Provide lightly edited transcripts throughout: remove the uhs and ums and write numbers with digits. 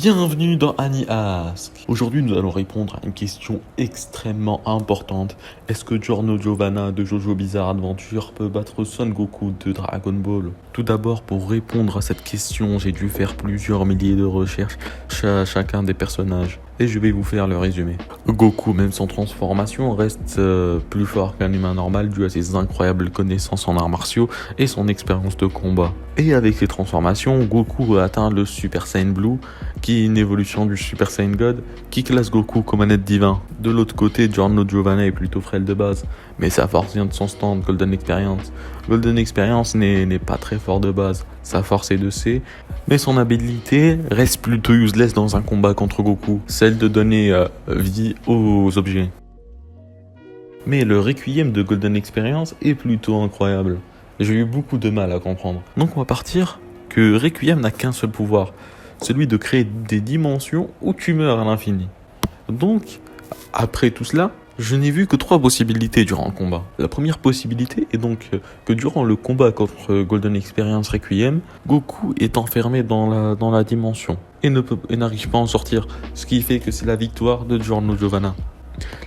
Bienvenue dans Annie Ask. Aujourd'hui, nous allons répondre à une question extrêmement importante. Est-ce que Giorno Giovanna de Jojo Bizarre Adventure peut battre Son Goku de Dragon Ball? Tout d'abord, pour répondre à cette question, j'ai dû faire plusieurs milliers de recherches à chacun des personnages. Et je vais vous faire le résumé. Goku, même sans transformation, reste plus fort qu'un humain normal dû à ses incroyables connaissances en arts martiaux et son expérience de combat. Et avec ses transformations, Goku a atteint le Super Saiyan Blue, qui est une évolution du Super Saiyan God, qui classe Goku comme un être divin. De l'autre côté, Giorno Giovanna est plutôt frêle de base, mais sa force vient de son stand Golden Experience. Golden Experience n'est pas très fort de base, sa force est de C, mais son habilité reste plutôt useless dans un combat contre Goku, celle de donner vie aux objets. Mais le Requiem de Golden Experience est plutôt incroyable. J'ai eu beaucoup de mal à comprendre. Donc on va partir que Requiem n'a qu'un seul pouvoir, celui de créer des dimensions où tu meurs à l'infini. Donc, après tout cela, je n'ai vu que 3 possibilités durant le combat. La première possibilité est donc que durant le combat contre Golden Experience Requiem, Goku est enfermé dans la dimension et n'arrive pas à en sortir, ce qui fait que c'est la victoire de Giorno Giovanna.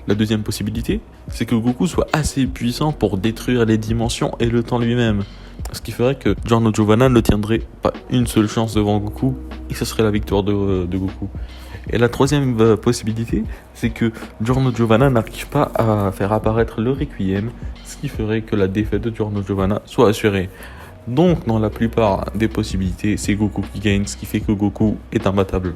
La deuxième possibilité, c'est que Goku soit assez puissant pour détruire les dimensions et le temps lui-même, ce qui ferait que Giorno Giovanna ne tiendrait pas une seule chance devant Goku et ce serait la victoire de Goku. Et la troisième possibilité, c'est que Giorno Giovanna n'arrive pas à faire apparaître le Requiem, ce qui ferait que la défaite de Giorno Giovanna soit assurée. Donc, dans la plupart des possibilités, c'est Goku qui gagne, ce qui fait que Goku est imbattable.